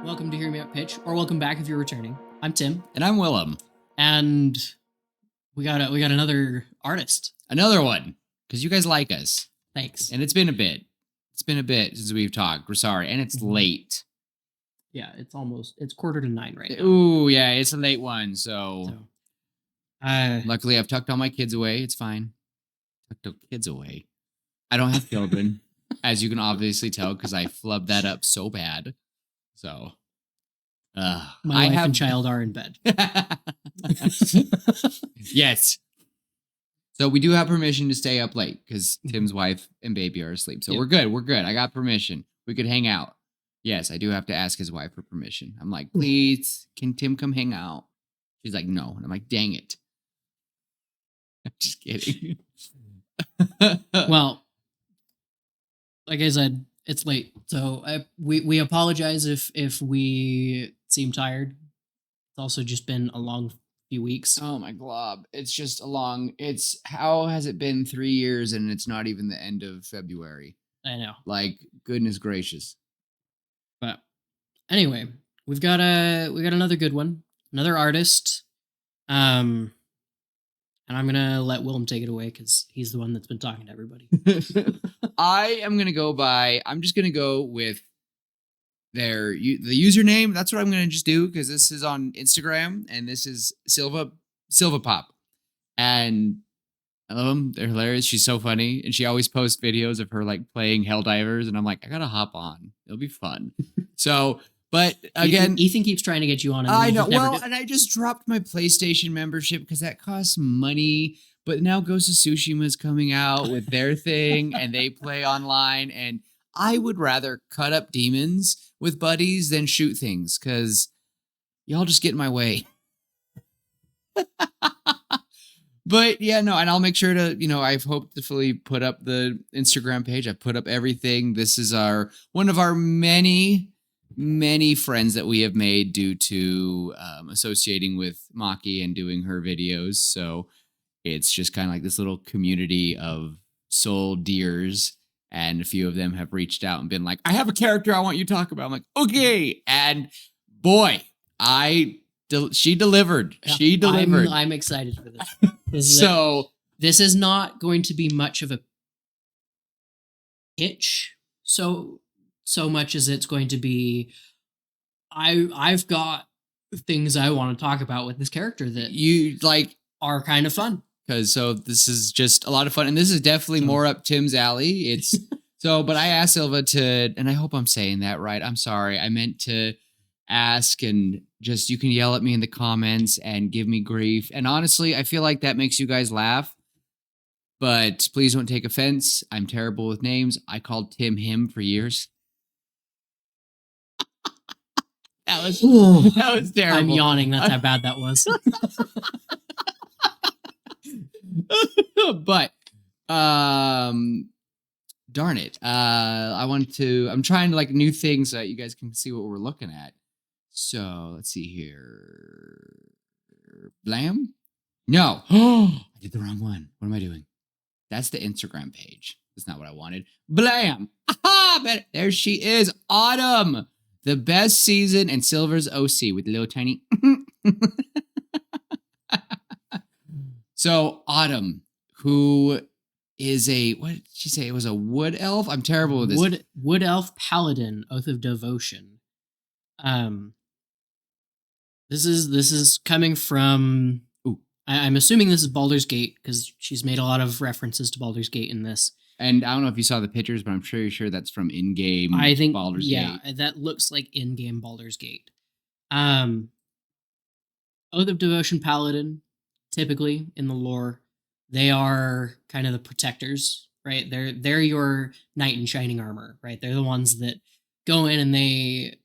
Welcome to Hear Me Out Pitch, or welcome back if you're returning. I'm Tim, And I'm Willem. and we got another artist. Another one, because you guys like us. Thanks. And it's been a bit. It's been a bit since we've talked. We're sorry. And it's late. Yeah, it's 9:15 right now. Ooh, yeah, it's a late one. So So, luckily I've tucked all my kids away. It's fine. Tucked the kids away. I don't have children, as you can obviously tell, because I flubbed that up so bad. So my wife and child are in bed. Yes. So we do have permission to stay up late because Tim's wife and baby are asleep. So Yep. we're good. We're good. I got permission. We could hang out. Yes, I do have to ask his wife for permission. I'm like, please, can Tim come hang out? She's like, no. And I'm like, dang it. I'm just kidding. Well, like I said, it's late, so we apologize if we seem tired. It's also just been a long few weeks. Oh my glob. It's just how has it been 3 years and it's not even the end of February? I know. Like, goodness gracious. But anyway, we got another good one, another artist. And I'm gonna let Willem take it away because he's the one that's been talking to everybody. I'm just gonna go with the username. That's what I'm gonna just do because this is on Instagram and this is Silva Pop. And I love them. They're hilarious. She's so funny. And she always posts videos of her like playing Helldivers. And I'm like, I gotta hop on. It'll be fun. So, but again, Ethan keeps trying to get you on. And I know. Well, and I just dropped my PlayStation membership because that costs money. But now Ghost of Tsushima is coming out with their thing and they play online. And I would rather cut up demons with buddies than shoot things because y'all just get in my way. But yeah, no, and I'll make sure to, I've hopefully put up the Instagram page. I've put up everything. This is one of our many, many friends that we have made due to associating with Maki and doing her videos. So it's just kind of like this little community of soul deers. And a few of them have reached out and been like, I have a character I want you to talk about. I'm like, okay. And boy, she delivered. Yeah, She delivered. I'm excited for this. This is not going to be much of a pitch, so much as it's going to be. I've got things I want to talk about with this character that you like are kind of fun. Because this is just a lot of fun, and this is definitely more up Tim's alley. It's but I asked Silva to, and I hope I'm saying that right. I'm sorry, I meant to ask, and just you can yell at me in the comments and give me grief. And honestly, I feel like that makes you guys laugh. But please don't take offense. I'm terrible with names. I called Tim him for years. That was terrible. I'm yawning. That's how bad that was. But darn it. I'm trying to like new things so that you guys can see what we're looking at. So let's see here. Blam? No. I did the wrong one. What am I doing? That's the Instagram page. That's not what I wanted. Blam! Aha! But there she is. Autumn. The best season and Silver's OC with little tiny. So Autumn, who is what did she say? It was a wood elf? I'm terrible with this. Wood elf paladin, Oath of Devotion. This is coming from. I'm assuming this is Baldur's Gate because she's made a lot of references to Baldur's Gate in this. And I don't know if you saw the pictures, but I'm sure that's from in-game Baldur's Gate. Yeah, that looks like in-game Baldur's Gate. Oath of Devotion paladin, typically in the lore, they are kind of the protectors, right? They're your knight in shining armor, right? They're the ones that go in and they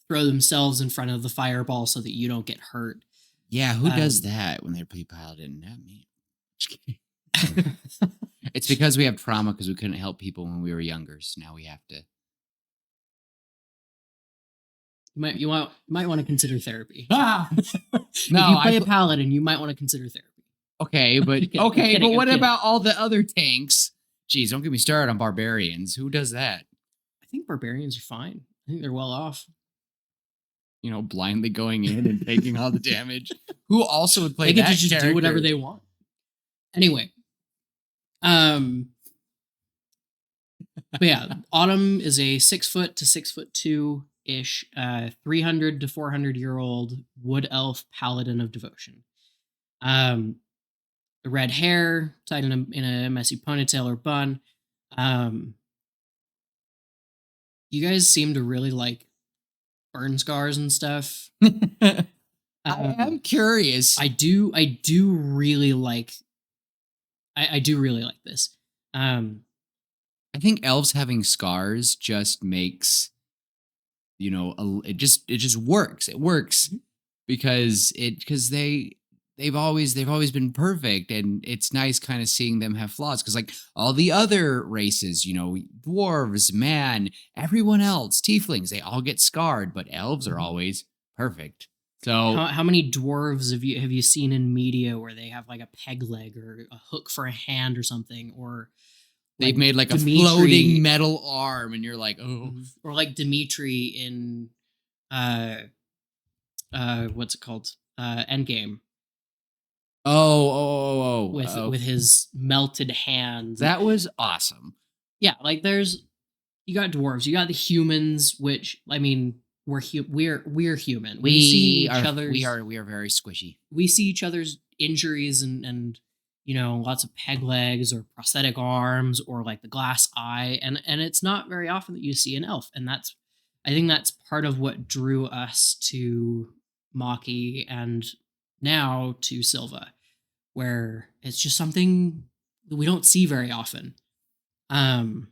throw themselves in front of the fireball so that you don't get hurt. Yeah, who does that when they play paladin? Not me. It's because we have trauma because we couldn't help people when we were younger, so now we have to. You might want to consider therapy. No, if you play a paladin, you might want to consider therapy. Okay, but but what about all the other tanks? Jeez, don't get me started on barbarians. Who does that? I think barbarians are fine. I think they're well off. blindly going in and taking all the damage. Who also would play They get to that just character? do whatever they want. Anyway, but yeah, Autumn is a 6 foot to 6'2" ish, 300 to 400-year-old wood elf paladin of devotion. The red hair tied in a messy ponytail or bun. You guys seem to really like burn scars and stuff. I am curious. I do really like. I do really like this. I think elves having scars just makes it just works. It works because they've always been perfect, and it's nice kind of seeing them have flaws because like all the other races, dwarves, man, everyone else, tieflings, they all get scarred, but elves are always perfect. So How many dwarves have you seen in media where they have like a peg leg or a hook for a hand or something, or they've like made like a Dimitri, floating metal arm, and you're like, oh, or like Dimitri in uh what's it called, Endgame, with his melted hands. that was awesome. Yeah, like there's, you got dwarves, you got the humans, which I mean, we're human. We see each other's, we are very squishy. we see each other's injuries and lots of peg legs or prosthetic arms or like the glass eye, and it's not very often that you see an elf, and I think that's part of what drew us to Maki and now to Silva, where it's just something that we don't see very often. um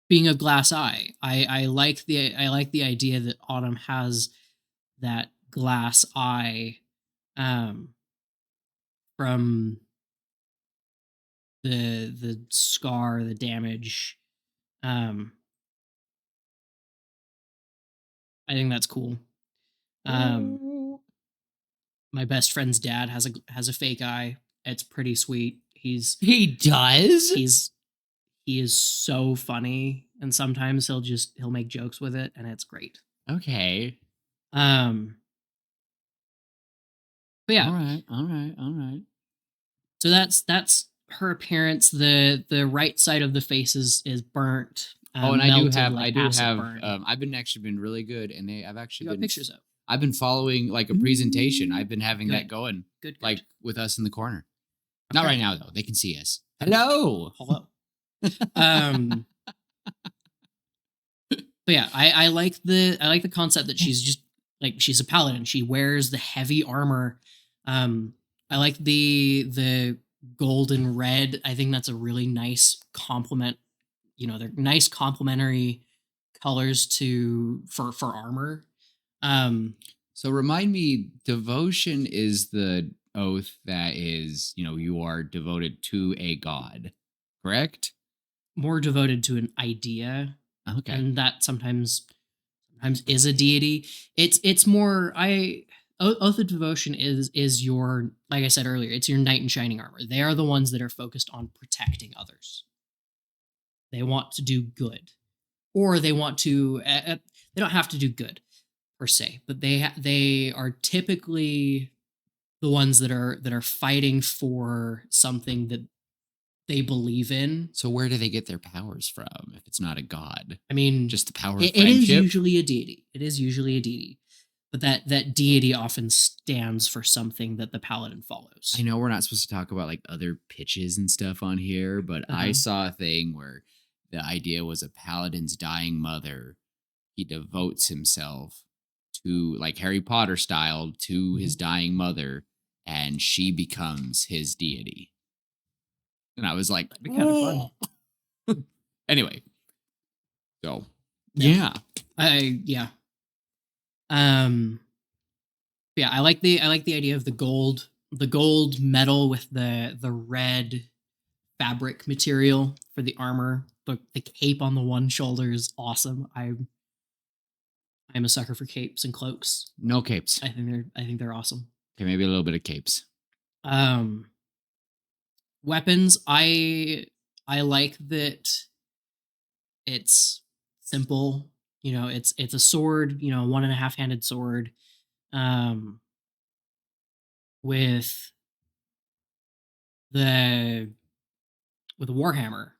Being a glass eye, I like the idea that Autumn has that glass eye, um from the scar, the damage. um I think that's cool. um my best friend's dad has a fake eye. It's pretty sweet. He does. He is so funny, and sometimes he'll make jokes with it, and it's great. Okay. But yeah, All right. so that's her appearance. The right side of the face is burnt, Oh, and melted I like do acid have. burn. I've been actually been really good, and I've You actually got been. pictures up. I've been following like a presentation. I've been having that Good. going, Good. like with us in the corner. Not Okay. right now though. They can see us. Hello. Hello. But yeah, I like the concept that she's just like, she's a paladin. She wears the heavy armor. I like the gold and red. I think that's a really nice complement. They're nice complementary colors for armor. So remind me, devotion is the oath that is, you are devoted to a god, correct? More devoted to an idea, Okay. and that sometimes is a deity. It's more, Oath of Devotion is your, like I said earlier, it's your knight in shining armor. They are the ones that are focused on protecting others. They want to do good, or they want to. They don't have to do good per se, but they are typically the ones that are fighting for something that they believe in. So where do they get their powers from if it's not a god? I mean, Just the power of it friendship? is usually a deity. It is usually a deity, but that deity often stands for something that the paladin follows. I know we're not supposed to talk about like other pitches and stuff on here, but I saw a thing where the idea was a paladin's dying mother. He devotes himself to, like Harry Potter style, to his dying mother, and she becomes his deity. And I was like, That'd be kind of fun. Anyway, so Yeah. yeah. Yeah, I like the idea of the gold metal with the red fabric material for the armor. The cape on the one shoulder is awesome. I'm a sucker for capes and cloaks. No capes. I think they're awesome. Okay, maybe a little bit of capes. Weapons, I like that it's simple. It's a sword, 1.5-handed sword, um, with the with a warhammer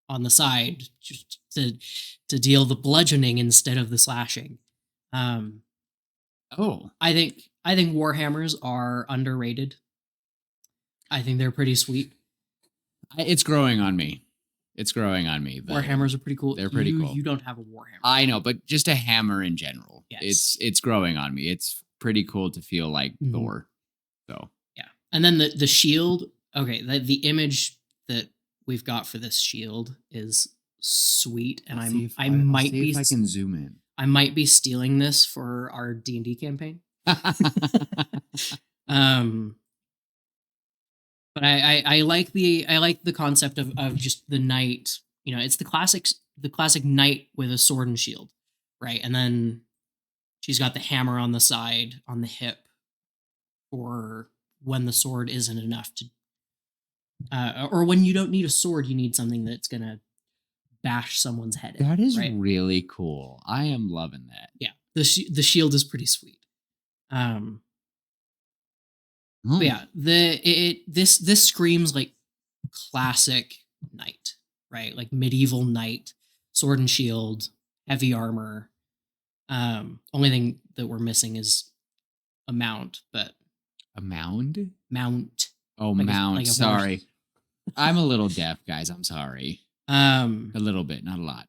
on the side, just to deal the bludgeoning instead of the slashing. Um, Oh, I think warhammers are underrated. I think they're pretty sweet. it's growing on me. It's growing on me. Warhammers are pretty cool. They're pretty You cool. you don't have a warhammer. I know, but just a hammer in general. Yes. It's growing on me. It's pretty cool to feel like Mhm. Thor. So Yeah. And then the shield, okay, the image that we've got for this shield is sweet, and I might be I can zoom in. I might be stealing this for our D&D campaign. Um but I like the concept of just the knight. It's the classic knight with a sword and shield, right? And then she's got the hammer on the side on the hip for when the sword isn't enough to, or when you don't need a sword, you need something that's gonna bash someone's head in. That is right. really cool. I am loving that. Yeah, the shield is pretty sweet. But yeah, this screams like classic knight, right? Like medieval knight, sword and shield, heavy armor. Only thing that we're missing is a mount, but A mound? mount. Oh, Like mount. like a horse. Sorry. I'm a little deaf, guys. I'm sorry. A little bit, not a lot.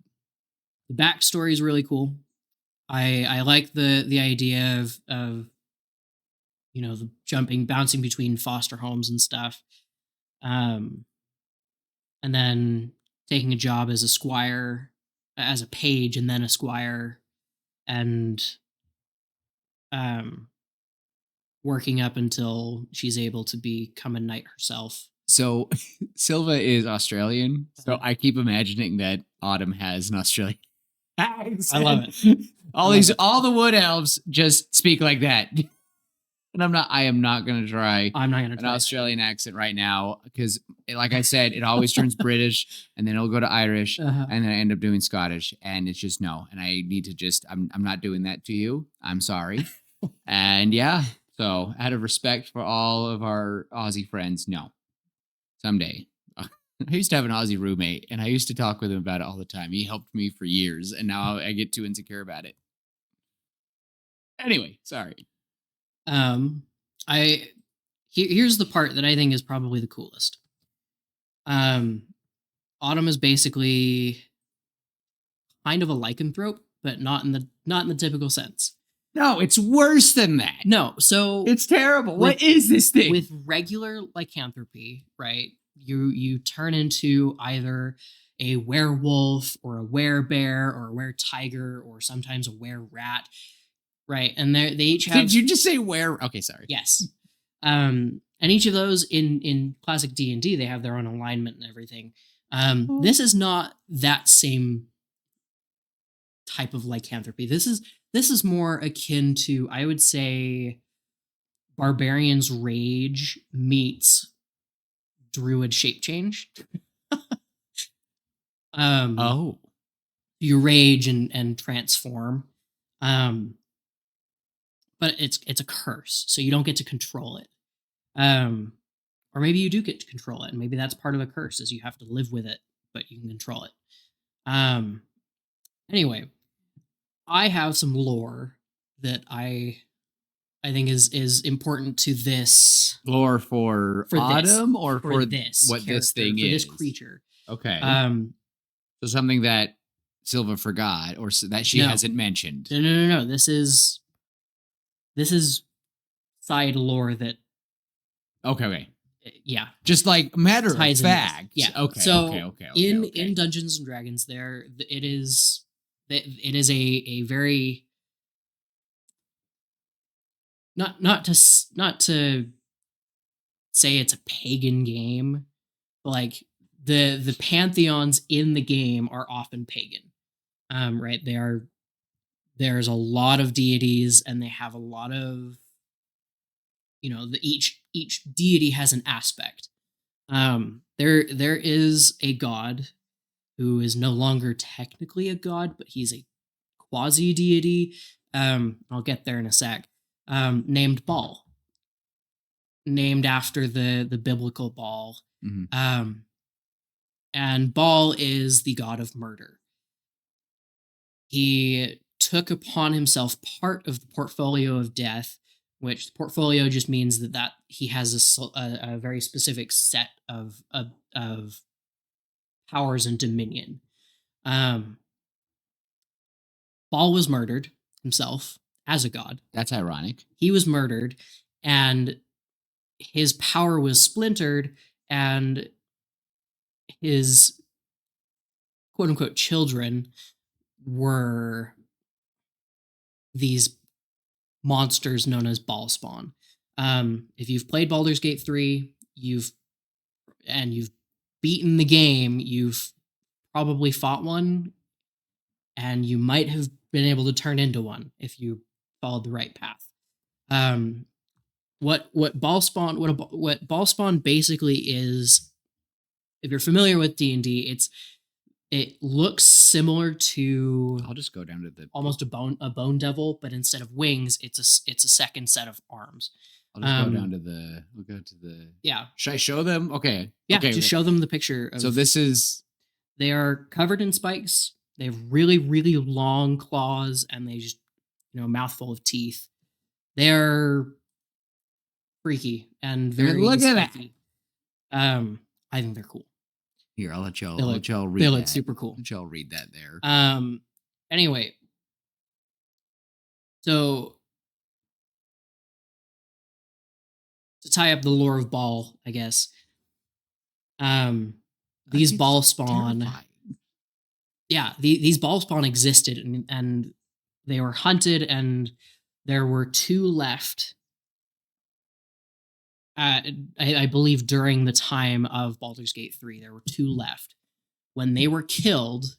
The backstory is really cool. I like the idea of the bouncing between foster homes and stuff. And then taking a job as a squire, as a page, and then a squire, and um, working up until she's able to become a knight herself. So Silva is Australian, so Uh-huh. I keep imagining that Autumn has an Australian accent. I love it. All the wood elves just speak like that. And I am not going to try I'm not gonna an try Australian accent right now because, like I said, it always turns British and then it'll go to Irish Uh-huh. and then I end up doing Scottish and it's just no. And I need to I'm not doing that to you. I'm sorry. And yeah, so out of respect for all of our Aussie friends, no, someday. I used to have an Aussie roommate and I used to talk with him about it all the time. He helped me for years and now I get too insecure about it. Anyway, sorry. I Here's the part that I think is probably the coolest. Autumn is basically kind of a lycanthrope, but not in the typical sense. No, it's worse than that. No, so It's terrible. What is this thing? with regular lycanthropy, right? You turn into either a werewolf or a werebear or a were-tiger or sometimes a were-rat, right? And they each have. Did you just say where? Okay, sorry. Yes. And each of those in classic D&D, they have their own alignment and everything. This is not that same type of lycanthropy. This is more akin to, I would say, Barbarian's Rage meets Druid Shape Change. Oh. You rage and transform. But it's a curse, so you don't get to control it. Or maybe you do get to control it, and maybe that's part of the curse is you have to live with it, but you can control it. Anyway, I have some lore that I think is important to this Lore for Autumn or for this what this character, thing for is? this creature. Okay. So something that Silva forgot or that she hasn't mentioned. No. This is side lore that. Okay. Yeah. Just like matter of fact. Yeah. Okay. So okay. In Dungeons and Dragons, it is a very not to say it's a pagan game, but like the pantheons in the game are often pagan. Right? There's a lot of deities and they have a lot of each deity has an aspect. There is a god who is no longer technically a god, but he's a quasi deity. I'll get there in a sec. Named Baal, named after the biblical Baal. Mhm. And Baal is the god of murder. He took upon himself part of the portfolio of death, which the portfolio just means that he has a very specific set of powers and dominion. Baal was murdered himself as a god. That's ironic. He was murdered, and his power was splintered, and his quote unquote children were these monsters known as Ball Spawn. If you've played Baldur's Gate 3, you've beaten the game, you've probably fought one, and you might have been able to turn into one if you followed the right path. What Ball Spawn what Ball Spawn basically is, if you're familiar with D&D, it looks similar to I'll just go down to the. almost a bone devil, but instead of wings, it's a second set of arms. I'll just go down to the. We'll go to the. Yeah. Should I show them? Okay. Yeah. Okay. Just show them the picture. So this is. They are covered in spikes. They have really, really long claws, and they just, mouthful of teeth. They're freaky and very Look at that. I think they're cool. Here, I'll let y'all. They I'll look- let y'all read They that. look super cool. Let y'all read that there. Anyway, so to tie up the lore of Baal, I guess. These Baal spawn. Terrifying. Yeah, these Baal spawn existed, and they were hunted, and there were 2 left. I believe during the time of Baldur's Gate 3, there were 2 left. When they were killed,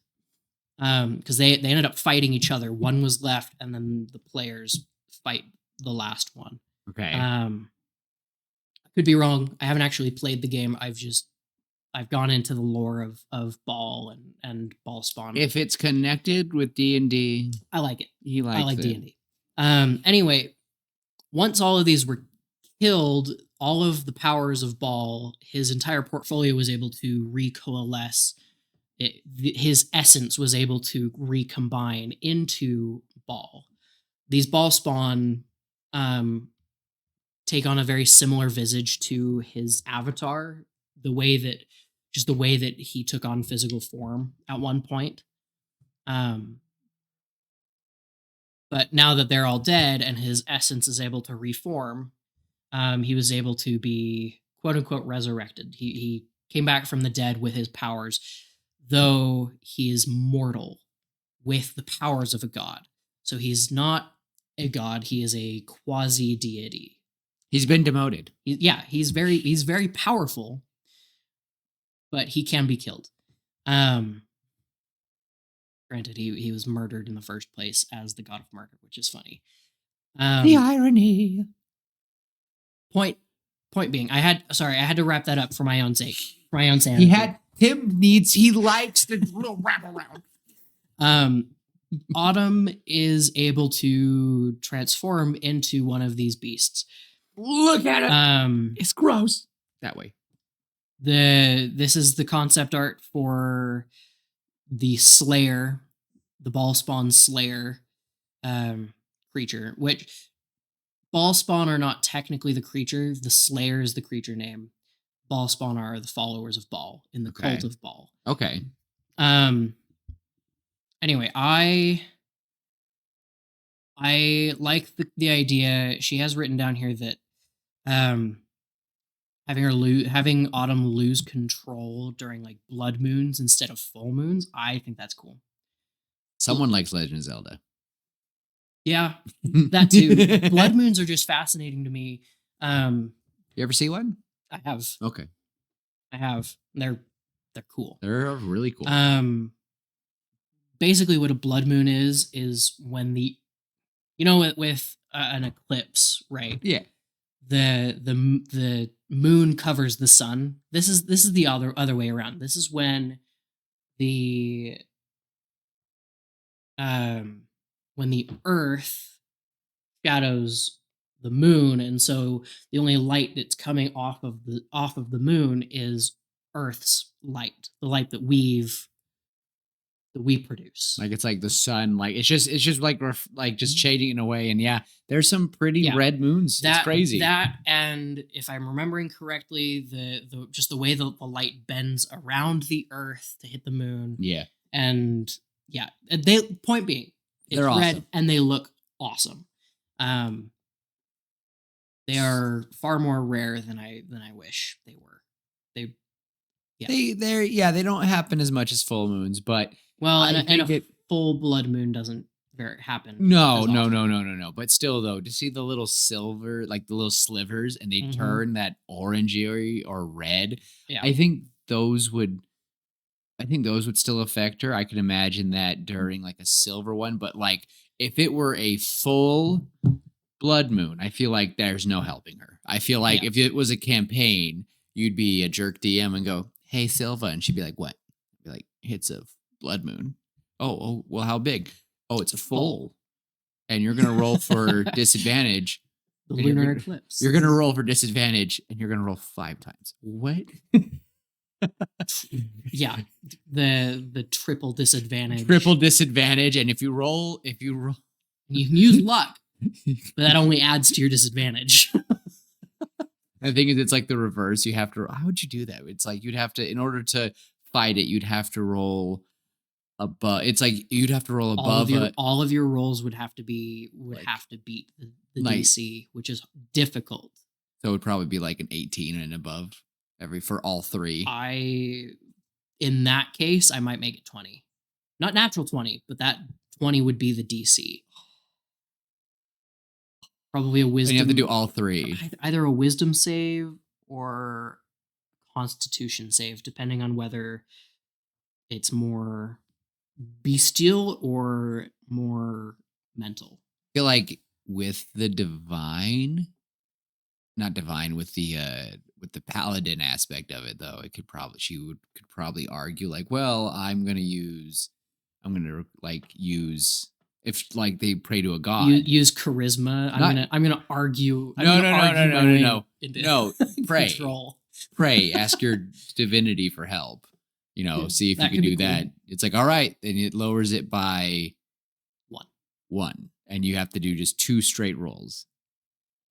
because they ended up fighting each other. One was left, and then the players fight the last one. Okay. I could be wrong. I haven't actually played the game. I've gone into the lore of Baal and Baal spawn. If it's connected with D&D, I like it. he likes I like it. D&D. Anyway, once all of these were killed, all of the powers of Baal, his entire portfolio was able to recoalesce. His essence was able to recombine into Baal. These Baal spawn take on a very similar visage to his avatar, the way that he took on physical form at one point. But now that they're all dead and his essence is able to reform, he was able to be quote unquote resurrected. He came back from the dead with his powers, though he is mortal with the powers of a god. So he's not a god, he is a quasi deity. He's been demoted. He's very powerful, but he can be killed. Granted, he was murdered in the first place as the god of murder, which is funny. The irony. Point being, I had to wrap that up for my own sake, for my own sanity. He likes the little wrap around. Autumn is able to transform into one of these beasts. Look at it. It's gross. That way. This is the concept art for the Slayer, the Ball Spawn Slayer creature, which Ball Spawn are not technically the creature. The Slayer is the creature name. Ball Spawn are the followers of Baal in the cult of Baal. Okay. Anyway, I like the idea. She has written down here that having Autumn lose control during like blood moons instead of full moons. I think that's cool. Someone likes Legend of Zelda. Yeah, that too. Blood moons are just fascinating to me. You ever see one? I have. Okay. I have. They're cool. They're really cool. Basically, what a blood moon is when with an eclipse, right? Yeah. The moon covers the sun. This is the other way around. This is when the when the Earth shadows the moon, and so the only light that's coming off of the moon is Earth's light, the light that we produce. Like it's like the sun, like it's just like like just shading it away. And yeah, there's some pretty Yeah. red moons. It's crazy. That, and if I'm remembering correctly, the just the way the light bends around the Earth to hit the moon, Yeah, and yeah, they point being, it's they're red awesome. and they look awesome. Um, they are far more rare than I wish they were. They yeah. They don't happen as much as full moons, but Well, I and think a it. full blood moon doesn't very happen No, as no, no, often. no, no, no. But still, though, to see the little silver, like the little slivers, and they Mm-hmm. turn that orangey or red, Yeah. I think those would. I think those would still affect her. I could imagine that during like a silver one, but like if it were a full blood moon, I feel like there's no helping her. I feel like Yeah. if it was a campaign, you'd be a jerk DM and go, "Hey, Silva," and she'd be like, "What?" I'd be like, "It's a blood moon." Oh, well, how big? Oh, it's a full, and you're gonna roll for disadvantage. The And you're lunar gonna eclipse. you're gonna roll for disadvantage, and you're gonna roll 5 times. What? Yeah, the triple disadvantage. Triple disadvantage, and if you roll, You can use luck, but that only adds to your disadvantage. the thing is, it's like the reverse. You have to. How would you do that? It's like you'd have to, in order to fight it, you'd have to roll above. It's like you'd have to roll above all of your rolls would have to like, have to beat the like DC, which is difficult. so it would probably be like an 18 and above for all three. In that case, I might make it 20. Not natural 20, but that 20 would be the DC. Probably a wisdom. And you have to do all three. Either a wisdom save or constitution save, depending on whether it's more bestial or more mental. I feel like with the divine, not divine, with the paladin aspect of it, though, it could probably could probably argue like, well, I'm gonna like use, if like they pray to a god. Use charisma. I'm gonna argue. No, no, no, no, no, no, no, into no. Pray, control. pray. Ask your divinity for help. See if you can do that. It's like, all right, then it lowers it by one, and you have to do just 2 straight rolls.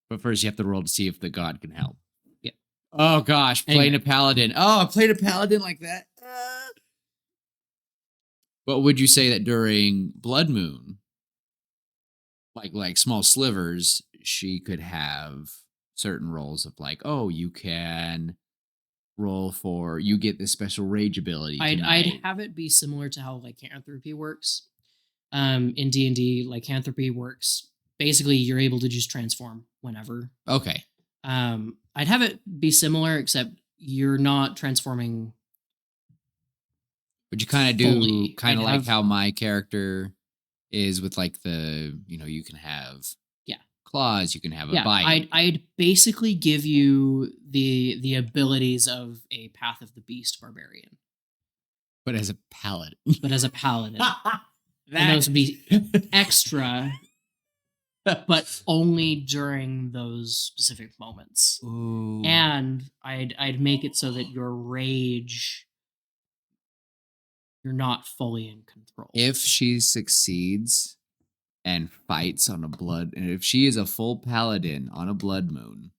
But first, you have to roll to see if the god can help. Yeah. Oh gosh, playing a paladin. Oh, I played a paladin like that. But would you say that during Blood Moon, like small slivers, she could have certain rolls of like, oh, you can roll for, you get this special rage ability tonight. I'd have it be similar to how lycanthropy works. In D&D, lycanthropy works. Basically, you're able to just transform whenever. Okay. I'd have it be similar, except you're not transforming. Would you kind of do kind of like how my character is with like the, you can have claws, you can have a bite. I'd basically give you the abilities of a Path of the Beast barbarian. But as a paladin. And those would be extra, but only during those specific moments. Ooh. And I'd make it so that your rage, you're not fully in control. If she succeeds and fights on and if she is a full paladin on a blood moon,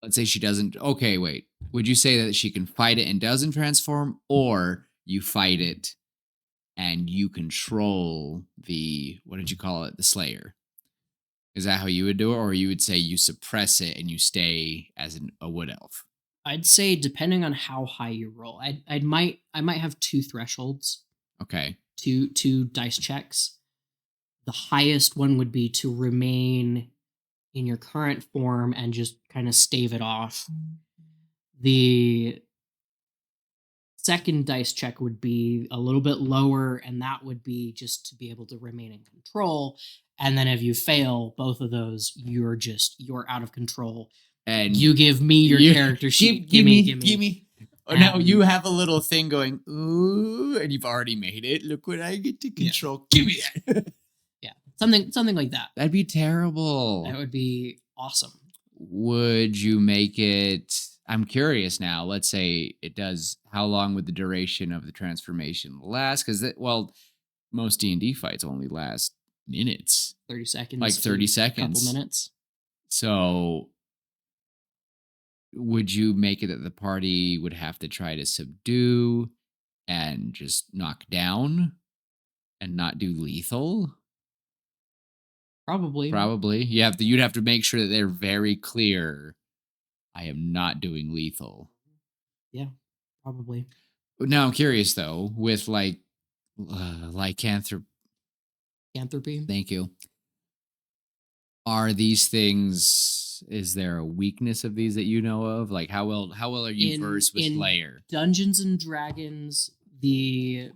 let's say she doesn't. Okay, wait. Would you say that she can fight it and doesn't transform, or you fight it and you control what did you call it? The Slayer. Is that how you would do it? Or you would say you suppress it and you stay as a wood elf? I'd say depending on how high you roll, I might have 2 thresholds. Okay. Two dice checks. The highest one would be to remain in your current form and just kind of stave it off. The second dice check would be a little bit lower, and that would be just to be able to remain in control. And then if you fail both of those, you're out of control. And you give me your character sheet. Give me. Oh, no, you have a little thing going, ooh, and you've already made it. Look what I get to control. Give me that. Yeah, something like that. That'd be terrible. That would be awesome. Would you make it? I'm curious now. Let's say it does. How long would the duration of the transformation last? Because most D&D fights only last minutes, 30 seconds. like 30 to a couple seconds. minutes. So would you make it that the party would have to try to subdue and just knock down and not do lethal? Probably. Probably. You'd have to make sure that they're very clear. I am not doing lethal. Yeah, probably. Now I'm curious though, with lycanthropy. Anthropy. Thank you. Are these things? Is there a weakness of these that you know of? Like how well are you versed with Slayer? Dungeons and Dragons, this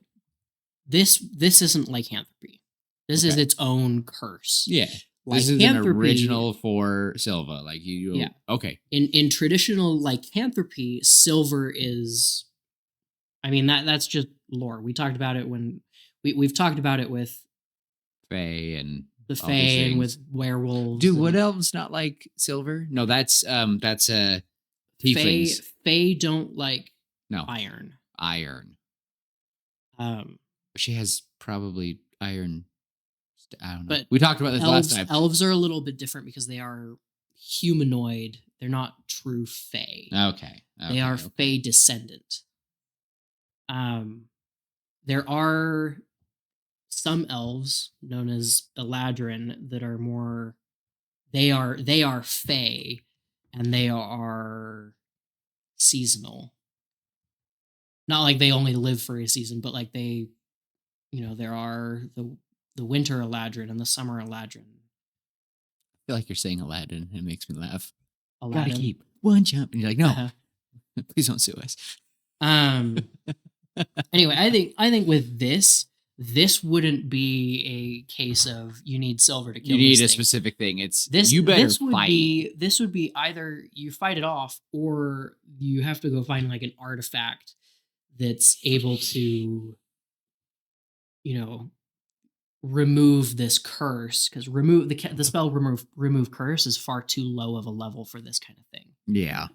isn't lycanthropy. This is its own curse. Yeah. This is an original for Silva. Like you. Yeah. Okay. In traditional lycanthropy, silver is. I mean that's just lore. We talked about it when we've talked about it with Fae and the Fae and with werewolves. Dude, what elves not like silver? No, that's tieflings. Fae don't like iron. Iron. She has probably iron. I don't know. But we talked about this last time. Elves are a little bit different because they are humanoid. They're not true Fae. Okay. They are Fae descendant. There are some elves known as Eladrin that are more. They are Fae, and they are seasonal. Not like they only live for a season, but like they, there are the winter Eladrin and the summer Eladrin. I feel like you're saying Aladdin. It makes me laugh. Aladdin. Gotta keep one jump. And you're like, no, please don't sue us. Anyway, I think with this wouldn't be a case of you need silver to kill. You need a specific thing. It's you better fight. This would be either you fight it off or you have to go find like an artifact that's able to, remove this curse, because the spell remove curse is far too low of a level for this kind of thing. Yeah.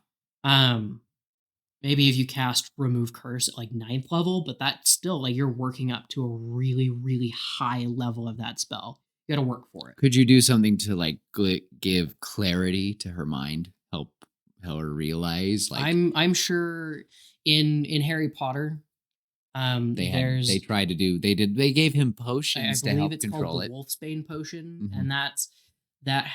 Maybe if you cast remove curse at like 9th level, but that's still like you're working up to a really, really high level of that spell. You got to work for it. Could you do something to like give clarity to her mind, help her realize? Like I'm sure in Harry Potter, they tried to do. They gave him potions to help control it. The Wolfsbane potion, and that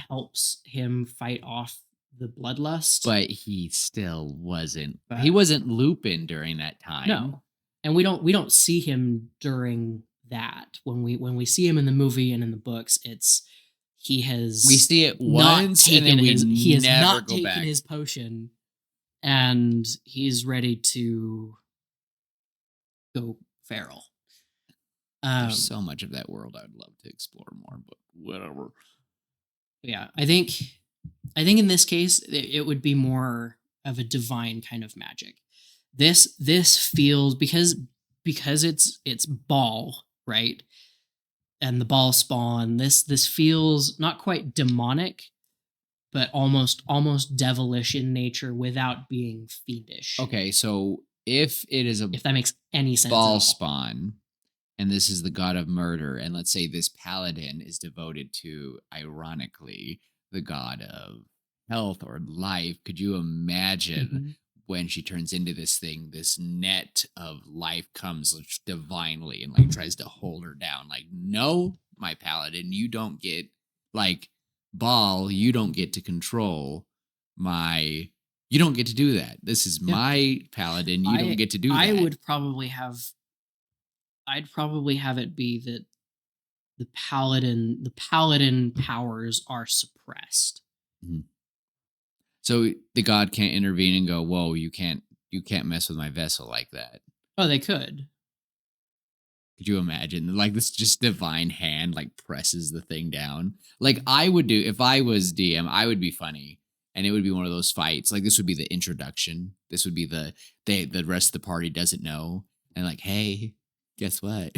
helps him fight off the bloodlust. But he still wasn't. He wasn't Lupin during that time. No, and we don't see him during that. When we see him in the movie and in the books, we see it once and then he has not taken his potion, and he's ready to go feral. There's so much of that world I'd love to explore more, but whatever. Yeah, I think in this case it would be more of a divine kind of magic. This feels because it's ball, right? And the ball spawn. This feels not quite demonic, but almost devilish in nature without being fiendish. Okay, so if that makes any sense, ball spawn, and this is the god of murder, and let's say this paladin is devoted to, ironically, the god of health or life, could you imagine when she turns into this thing, this net of life comes divinely and like tries to hold her down? Like, no, my paladin, you don't get, like, ball, you don't get to control my. You don't get to do that. This is my paladin. You don't get to do that. I'd probably have it be that the paladin powers are suppressed. Mm-hmm. So the god can't intervene and go, "Whoa, you can't mess with my vessel like that." Oh, they could. Could you imagine? Like this just divine hand like presses the thing down. Like I would do if I was DM, I would be funny. and it would be one of those fights. Like this would be the introduction. This would be the rest of the party doesn't know, and like, hey, guess what?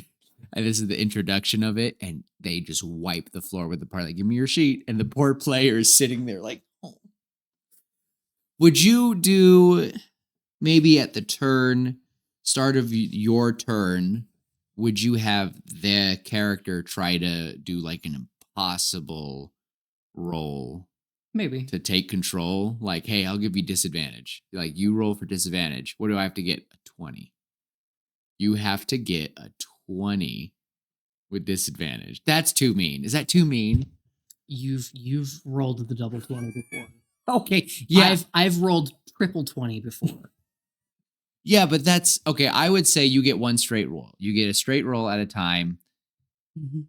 And this is the introduction of it, and they just wipe the floor with the party. Like, give me your sheet, and the poor player is sitting there like, oh. Would you do maybe at the start of your turn? Would you have the character try to do like an impossible roll Maybe. to take control? Like, hey, I'll give you disadvantage. Like, you roll for disadvantage. What do I have to get? A 20. You have to get a 20 with disadvantage. That's too mean. Is that too mean? You've rolled the double 20 before. Okay. Yeah. I've rolled triple 20 before. Yeah, but that's okay. I would say you get one straight roll. You get a straight roll at a time. Mm-hmm.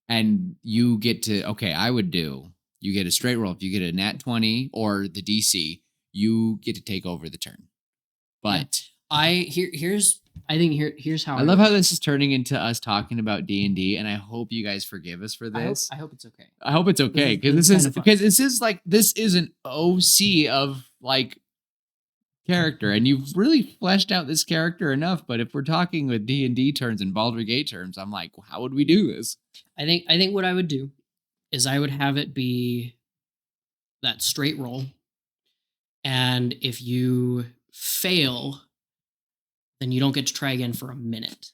And you get to, okay, I would do, you get a straight roll. If you get a nat 20 or the DC, you get to take over the turn. But here's how I love how this is turning into us talking about D&D, and I hope you guys forgive us for this. I hope it's okay. I hope it's okay because this is an OC of like character, and you've really fleshed out this character enough. But if we're talking with D&D terms and Baldur's Gate terms, I'm like, well, how would we do this? I think what I would do is I would have it be that straight roll, and if you fail, then you don't get to try again for a minute,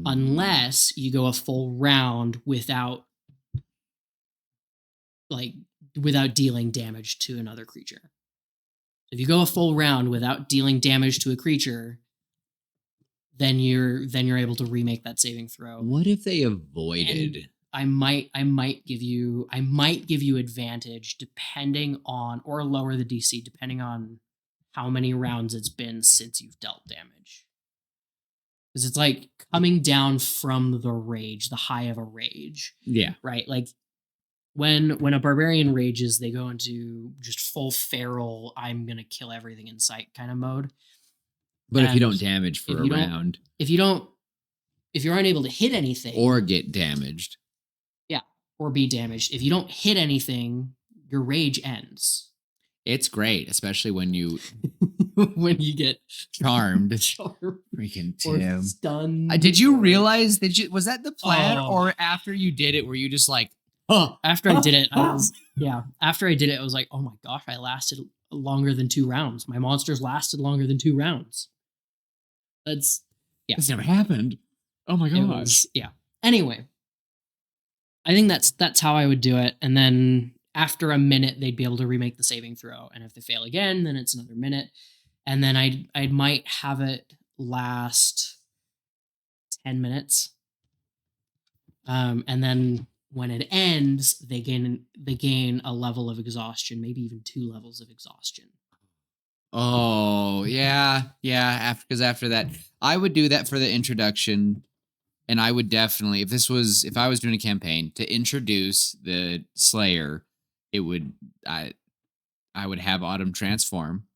unless you go a full round without dealing damage to another creature. If you go a full round without dealing damage to a creature, then you're able to remake that saving throw. What if they avoided? And I might give you advantage depending on, or lower the DC depending on how many rounds it's been since you've dealt damage. Because it's like coming down from the rage, the high of a rage. Yeah. Right? Like when a barbarian rages, they go into just full feral, I'm gonna kill everything in sight kind of mode. But if you don't damage for a round, if you're unable to hit anything or get damaged, or be damaged, if you don't hit anything, your rage ends. It's great, especially when you when you get charmed. Freaking Tim. Or stunned. Did you realize was that the plan, or after you did it, were you just like, huh? After I did it, after I did it, I was like, oh my gosh, I lasted longer than 2 rounds. My monsters lasted longer than 2 rounds. That's never happened. Oh my gosh. Anyway, I think that's how I would do it. And then after a minute, they'd be able to remake the saving throw. And if they fail again, then it's another minute. And then I might have it last 10 minutes. And then when it ends, they gain a level of exhaustion, maybe even 2 levels of exhaustion. Oh, yeah. Because after that, I would do that for the introduction. And I would definitely, if I was doing a campaign to introduce the Slayer, I would have Autumn transform,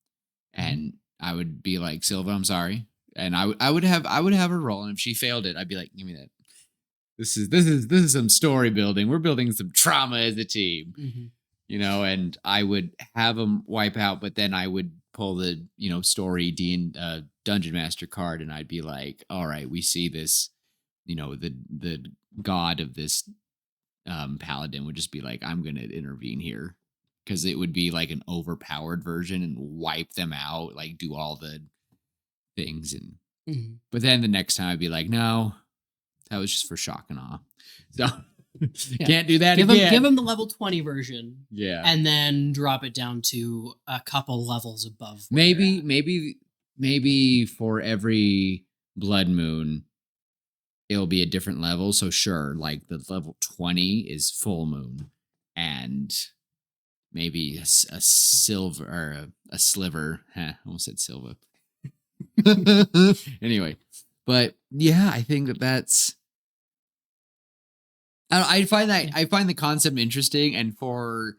and I would be like, Silva, I'm sorry. And I would have her roll. And if she failed it, I'd be like, give me that. This is some story building. We're building some trauma as a team, and I would have them wipe out, but then I would pull the, story Dungeon Master card, and I'd be like, all right, we see this, the god of this paladin would just be like, I'm going to intervene here, because it would be like an overpowered version and wipe them out, like do all the things. And but then the next time I'd be like, no, that was just for shock and awe. So can't do that again. Give him the level 20 version. Yeah. And then drop it down to a couple levels above. Maybe for every blood moon, it'll be a different level. So sure, like the level 20 is full moon, and maybe a silver or a sliver. I almost said Silva. Anyway, but yeah, I think that's. I find the concept interesting, and for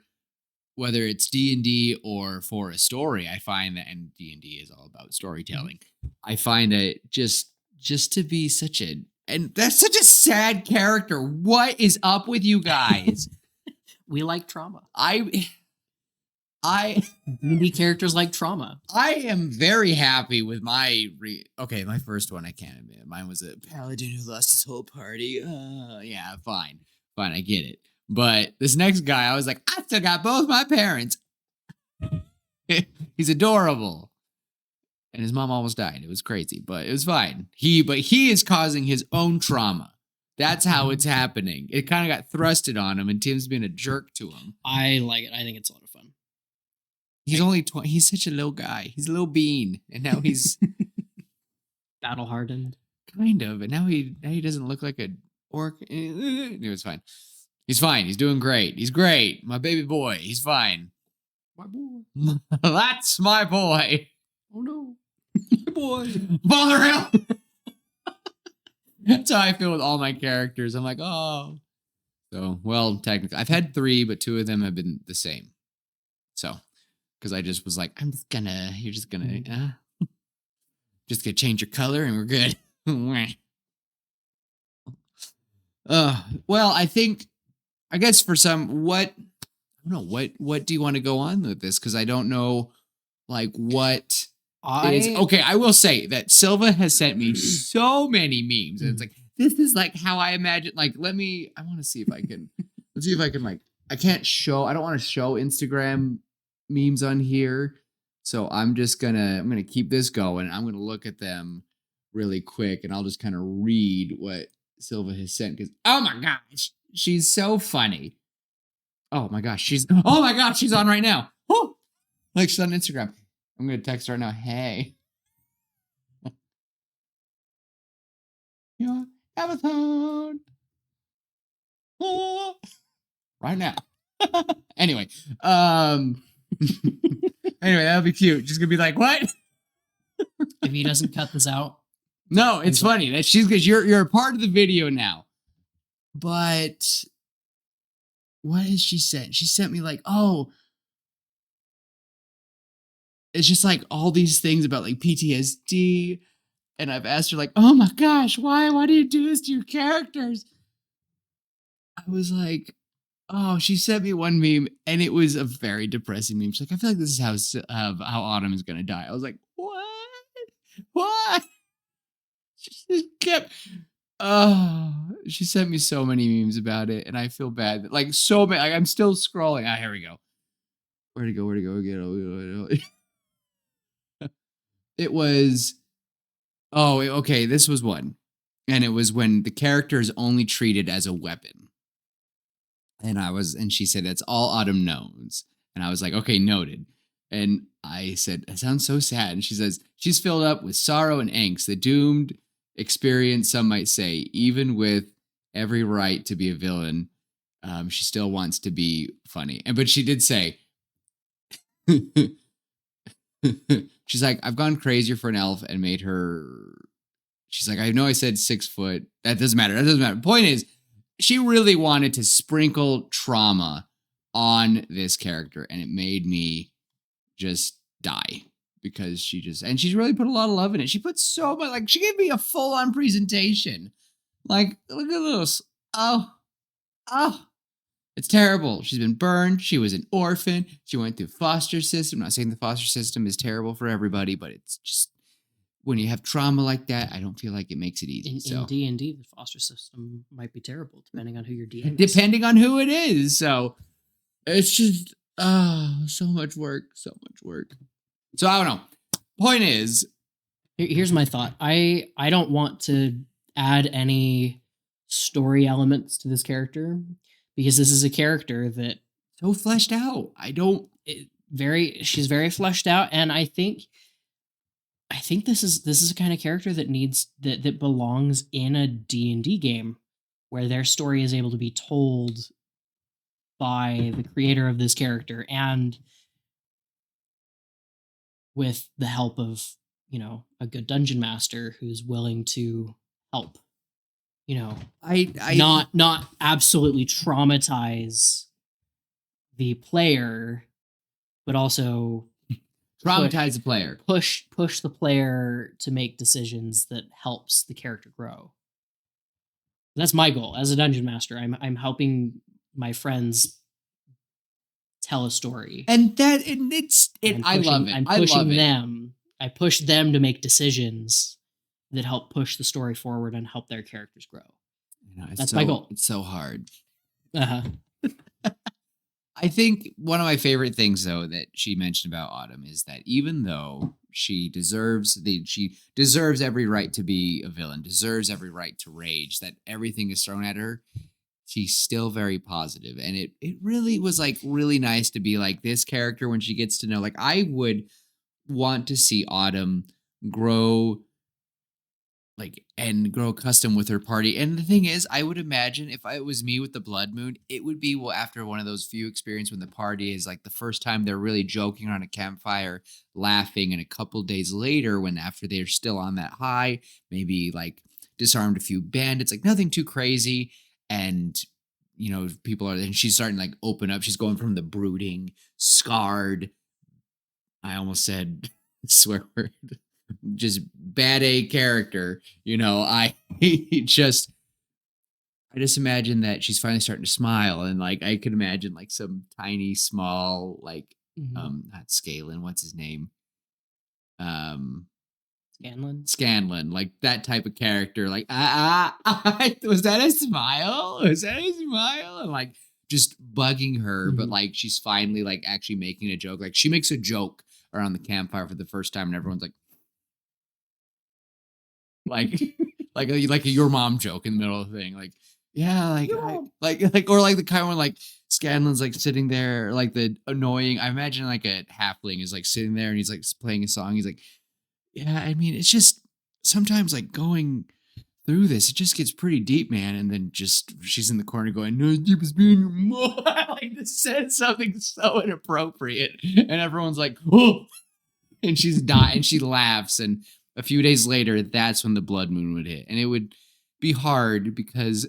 whether it's D&D or for a story, I find that, and D&D is all about storytelling. I find it just to be and that's such a sad character. What is up with you guys? We like trauma. I D&D characters like trauma. I am very happy with my okay, my first one I can't admit. Mine was a paladin who lost his whole party. Yeah, fine. Fine, I get it. But this next guy, I was like, I still got both my parents. He's adorable. And his mom almost died. It was crazy, but it was fine. He is causing his own trauma. That's how it's happening. It kind of got thrusted on him, and Tim's being a jerk to him. I like it. I think it's a lot of fun. He's only 20. He's such a little guy. He's a little bean, and now he's battle hardened. kind of. And now he doesn't look like a orc. It was fine. He's fine. He's doing great. He's great. My baby boy. He's fine. My boy. That's my boy. Oh no. My boy. Father help. That's how I feel with all my characters. I'm like, oh. So, well, technically, I've had 3, but 2 of them have been the same. So, because I just was like, you're just gonna change your color and we're good. Well, I guess for some, I don't know, what do you want to go on with this? Because I don't know, like, what is okay. I will say that Silva has sent me so many memes, and it's like, this is like how I imagine. Like, I want to see if I can, let's see if I can, like, I don't want to show Instagram memes on here. So I'm gonna keep this going. I'm gonna look at them really quick, and I'll just kind of read what Silva has sent, because oh my gosh, she's so funny. Oh my gosh, she's on right now. Woo! Like, she's on Instagram. I'm gonna text her right now. Hey, your avatar. Oh. Right now. Anyway, anyway, that'll be cute. She's gonna be like, what? If he doesn't cut this out. No, it's funny that because you're a part of the video now. But what has she sent? She sent me like, oh, it's just like all these things about like PTSD. And I've asked her like, oh my gosh, why do you do this to your characters? I was like, oh, she sent me one meme, and it was a very depressing meme. She's like, I feel like this is how Autumn is gonna die. I was like, what? She just kept. Oh, she sent me so many memes about it, and I feel bad. Like, so many. Like, I'm still scrolling. Ah, here we go. Where'd it go? Again? It was. Oh, okay. This was one, and it was when the character is only treated as a weapon. And she said, that's all Autumn knows. And I was like, okay, noted. And I said, that sounds so sad. And she says, she's filled up with sorrow and angst, the doomed experience, some might say, even with every right to be a villain. She still wants to be funny. But she did say, she's like, I've gone crazier for an elf and made her. She's like, I know I said 6 foot. That doesn't matter. Point is, she really wanted to sprinkle trauma on this character, and it made me just die, because she's really put a lot of love in it. She put so much, like, she gave me a full-on presentation. Like, look at this. Oh, it's terrible. She's been burned. She was an orphan. She went through foster system. I'm not saying the foster system is terrible for everybody, but it's just, when you have trauma like that, I don't feel like it makes it easy. In D&D, the foster system might be terrible, depending on who your DM is. Depending on who it is. So it's just, so much work. So I don't know. Point is, here's my thought. I don't want to add any story elements to this character, because this is a character that so fleshed out. She's very fleshed out, and I think this is a kind of character that that belongs in a D&D game where their story is able to be told by the creator of this character, and with the help of, a good dungeon master who's willing to help, not absolutely traumatize the player, but also traumatize the player. Push the player to make decisions that helps the character grow. That's my goal as a dungeon master. I'm helping my friends tell a story. And it's And I love it. I'm I love pushing it. them. I push them to make decisions that help push the story forward and help their characters grow. You know, That's my goal. it's so hard. Uh-huh. I think one of my favorite things though that she mentioned about Autumn is that even though she deserves every right to be a villain, deserves every right to rage, that everything is thrown at her, she's still very positive. And it really was like really nice to be like this character when she gets to know, like I would want to see Autumn grow like and grow accustomed with her party. And the thing is, I would imagine if it was me with the blood moon, it would be well after one of those few experiences when the party is like the first time they're really joking around a campfire, laughing, and a couple days later, when after they're still on that high, maybe like disarmed a few bandits, like nothing too crazy, and people are and she's starting to like open up. She's going from the brooding, scarred. I almost said swear word just bad A character. I just I just imagine that she's finally starting to smile and like I could imagine like some tiny small like Mm-hmm. not Scanlan, what's his name? Um Scanlan. Scanlan, like that type of character, like was that a smile? Was that a smile? And like just bugging her, but Mm-hmm. like she's finally like actually making a joke. Like she makes a joke around the campfire for the first time, and everyone's like like a your mom joke in the middle of the thing, like yeah, like Your I mom. like or like the kind when like Scanlan's like sitting there, like the annoying. I imagine like a halfling is like sitting there and he's like playing a song. He's like, yeah, I mean, it's just sometimes like going through this, it just gets pretty deep, man. And then just she's in the corner going, "No, deep as being your mom." Like this said something so inappropriate, and everyone's like, "Oh." And she's dying and she laughs, and a few days later that's when the blood moon would hit, and it would be hard because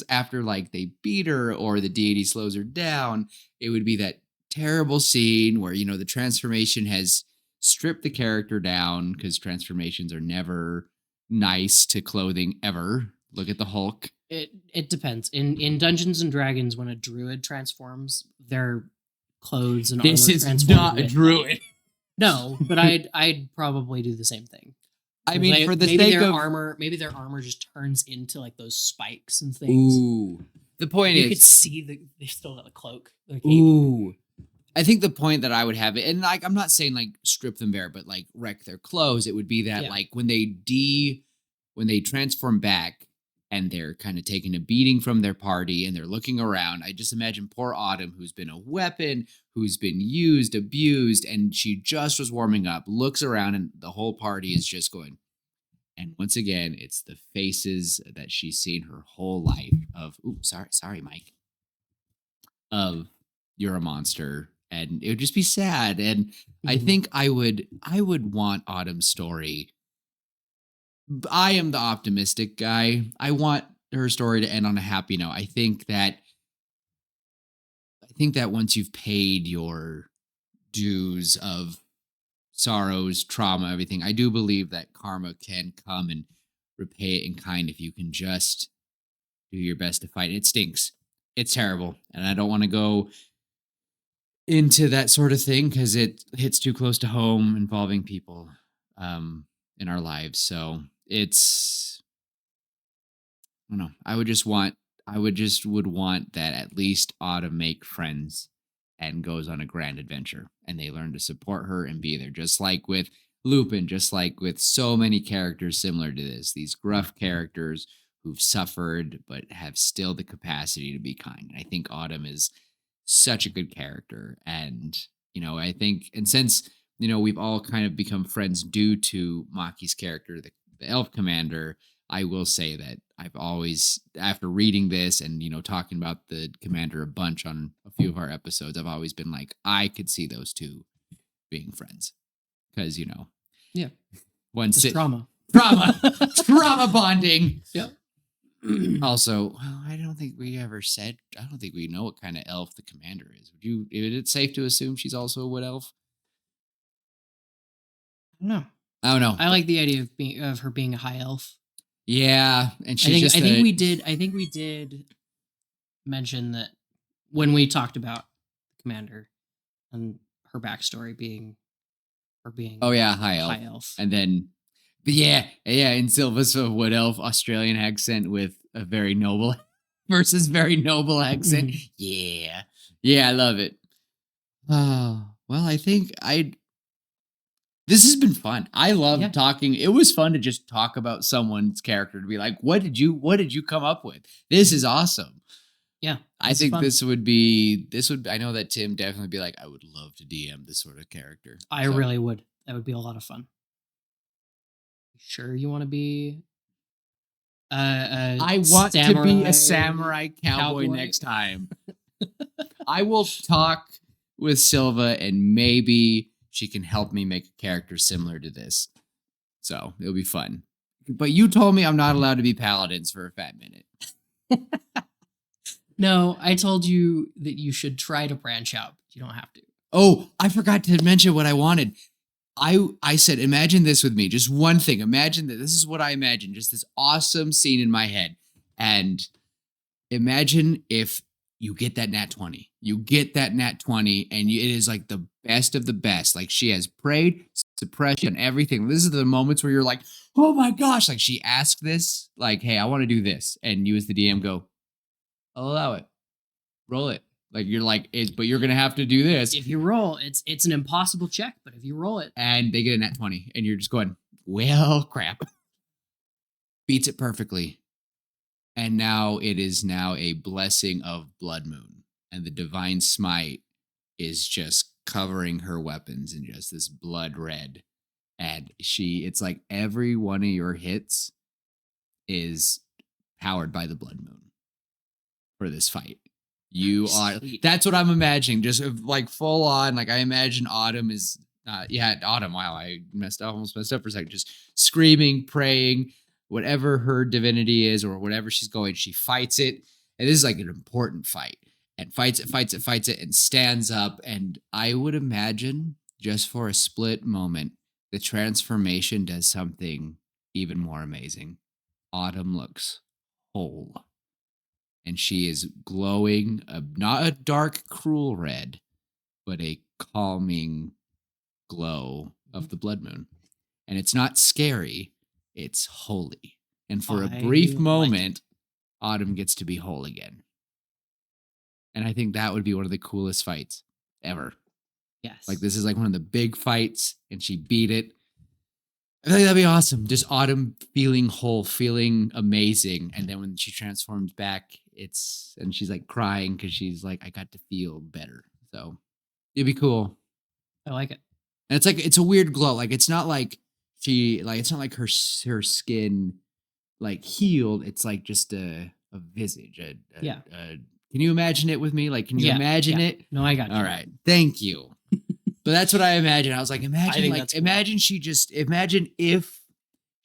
after like they beat her or the deity slows her down, it would be that terrible scene where the transformation has stripped the character down, because transformations are never nice to clothing ever. Look at the Hulk. It depends. In Dungeons and Dragons, when a druid transforms, their clothes and This armor is transform not a with them. druid. No, but I'd probably do the same thing. I mean, They, for the sake of maybe their armor just turns into like those spikes and things. ooh, the point You is could see they still got the cloak, the cape. ooh. I think the point that I would have it, and like I'm not saying like strip them bare, but like wreck their clothes, it would be that Yeah. like when they transform back and they're kind of taking a beating from their party and they're looking around, I just imagine poor Autumn, who's been a weapon, who's been used, abused, and she just was warming up, looks around and the whole party is just going. And once again, it's the faces that she's seen her whole life of, ooh, sorry, Mike, of you're a monster. And it would just be sad. And I Mhm. think I would want Autumn's story. I am the optimistic guy. I want her story to end on a happy note. I think that once you've paid your dues of sorrows, trauma, everything, I do believe that karma can come and repay it in kind if you can just do your best to fight. It stinks. It's terrible. And I don't want to go into that sort of thing because it hits too close to home involving people in our lives. So it's I don't know. I would just would want that at least Autumn make friends and goes on a grand adventure and they learn to support her and be there. Just like with Lupin, just like with so many characters similar to this, these gruff characters who've suffered but have still the capacity to be kind. And I think Autumn is such a good character. And, I think, and since, we've all kind of become friends due to Maki's character, the elf commander, I will say that I've always, after reading this and, talking about the commander a bunch on a few of our episodes, I've always been like, I could see those two being friends. Because, Yeah, one just sit trauma. trauma, trauma bonding. Yep. Also, well, I don't think we ever said. I don't think we know what kind of elf the commander is. Is it safe to assume she's also a wood elf? No, I don't know. I like the idea of her being a high elf. Yeah, and I she's think just I think we did mention that when we talked about commander, and her backstory being her being Oh yeah, high elf. high elf. And then but yeah, in Silva's a wood elf Australian accent with a very noble versus very noble accent. Mhm. Yeah. Yeah, I love it. Oh, well, I think this has been fun. I love Yeah, talking. It was fun to just talk about someone's character to be like, what did you come up with? This Mhm. is awesome. Yeah, I this is think fun. I know that Tim definitely be like, I would love to DM this sort of character. I So really would. That would be a lot of fun. Sure, you want to be a I want to be a samurai cowboy next time. I will talk with Silva and maybe she can help me make a character similar to this. So it'll be fun. But you told me I'm not allowed to be paladins for a fat minute. No, I told you that you should try to branch out. But you don't have to. Oh, I forgot to mention what I wanted. I said, imagine this with me. Just one thing. Imagine that this is what I imagine. Just this awesome scene in my head. And imagine if you get that nat 20. You get that nat 20 and it is like the best of the best. Like she has prayed, suppression, everything. This is the moments where you're like, oh my gosh. Like she asked this, like, hey, I want to do this. And you as the DM go, I'll allow it. Roll it. Like you're like, but you're gonna have to do this. If you roll, it's an impossible check, but if you roll it, And they get a nat 20. And you're just going, well, crap. Beats it perfectly. And now it is now a blessing of blood moon. And the divine smite is just covering her weapons in just this blood red. And it's like every one of your hits is powered by the blood moon for this fight. You are, sweet. that's what I'm imagining. Just like full on, like I imagine Autumn is, Autumn. Wow, almost messed up for a second. Just screaming, praying, whatever her divinity is or whatever she's going, she fights it. And this is like an important fight and fights it, and stands up. And I would imagine just for a split moment, the transformation does something even more amazing. Autumn looks whole and she is glowing, not a dark, cruel red, but a calming glow of the blood moon. And it's not scary, it's holy. And for a I brief like moment, it. Autumn gets to be whole again. And I think that would be one of the coolest fights ever. Yes. Like, this is like one of the big fights, and she beat it. I think that'd be awesome. Just Autumn feeling whole, feeling amazing. And then when she transforms back, and she's like crying because she's like, I got to feel better. So it'd be cool. I like it. And it's a weird glow. Like, it's not like it's not like her skin like healed. It's like just a visage. Yeah. Can you imagine it with me? Like, can you imagine it? No, I got you. All right. Thank you. But that's what I imagine. I was like, imagine if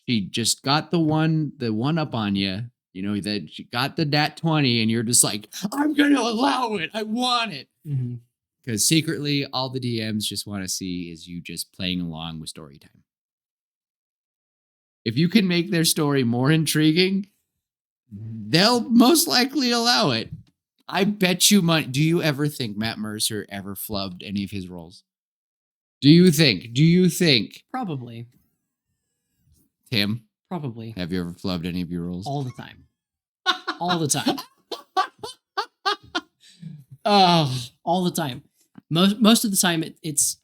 she just got the one up on you, that she got the nat 20 and you're just like, I'm going to allow it. I want it. Mm-hmm. Because secretly, all the DMs just want to see is you just playing along with story time. If you can make their story more intriguing, they'll most likely allow it. I bet you money. Do you ever think Matt Mercer ever flubbed any of his roles? Do you think? Probably. Tim, Probably. have you ever flubbed any of your roles? All the time. All the time. All the time. Most of the time, it's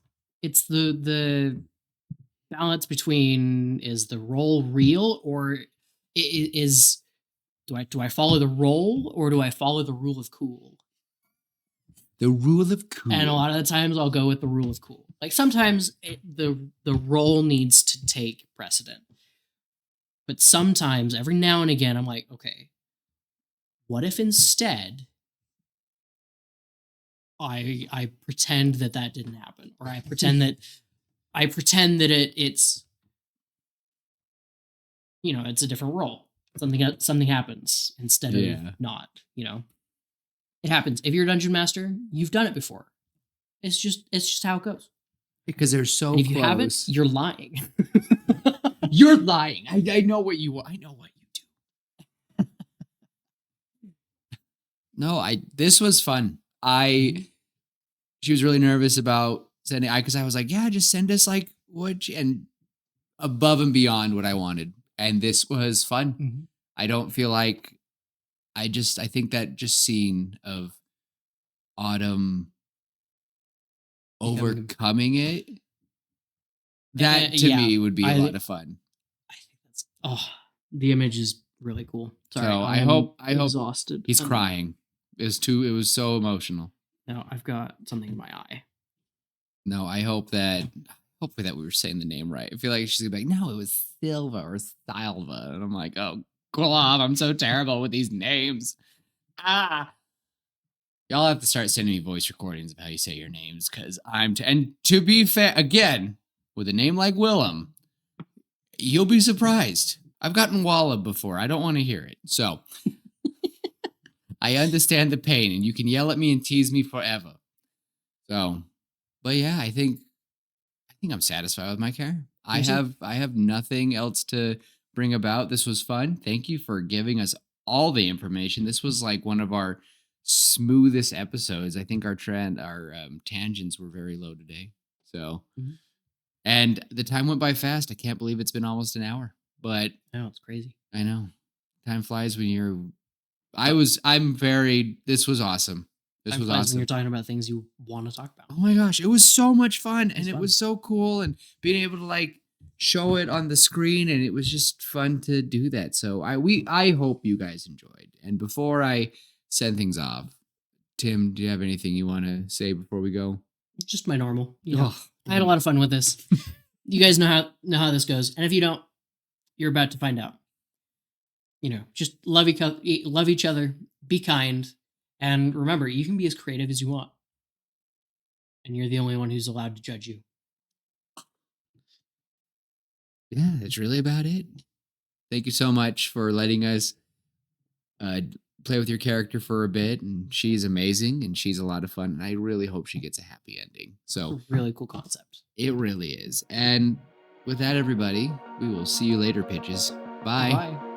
the balance between, is the role real, or is do I follow the role, or do I follow the rule of cool? The rule of cool. And a lot of the times I'll go with the rule of cool. Like sometimes the role needs to take precedent. But sometimes, every now and again, I'm like, okay, what if instead I pretend that didn't happen, or I pretend that it's it's a different role. Something happens instead of not. It happens. If you're a dungeon master, you've done it before. It's just how it goes. Because they're so And if close. you haven't, you're lying. You're lying. I know what you want. I know what you do. No, this was fun. she was really nervous about sending. Because I was like, yeah, just send us like and above and beyond what I wanted, and this was fun. Mm-hmm. I don't feel like I think that just scene of Autumn Becoming overcoming it, that to yeah, me would be a lot of fun. I think that's the image is really cool. Sorry, So I am I hope exhausted. he's crying. It was so emotional. No, I've got something in my eye. No, I hope that hopefully that we were saying the name right. I feel like she's gonna be like, no, it was Silva or Silva. And I'm like, oh Glove, I'm so terrible with these names. Ah. Y'all have to start sending me voice recordings of how you say your names, because and to be fair, again, with a name like Willem, you'll be surprised. I've gotten Wallab before. I don't want to hear it. So I understand the pain, and you can yell at me and tease me forever. So, but yeah, I think I'm satisfied with my care. Me too. I have nothing else to bring about. This was fun. Thank you for giving us all the information. This was like one of our smoothest episodes. I think our tangents were very low today. So, Mm-hmm. and the time went by fast. I can't believe it's been almost an hour. But No, it's crazy. I know time flies when you're. But This was awesome. This time was flies when you're awesome. talking about things you want to talk about. Oh my gosh, it was so much fun, and it Fun. was so cool, and being able to like show it on the screen, and it was just fun to do that. So I hope you guys enjoyed. And before I send things off, Tim, do you have anything you want to say before we go? Just my normal. You know, Oh, I had a lot of fun with this. You guys know how this goes, and if you don't, you're about to find out. You know, just love each other, be kind, and remember, you can be as creative as you want, and you're the only one who's allowed to judge you. yeah, that's really about it. Thank you so much for letting us uh, play with your character for a bit, and she's amazing, and she's a lot of fun, and I really hope she gets a happy ending. So It's a really cool concept. it really is. And with that, everybody, we will see you later, pitches. Bye. Bye.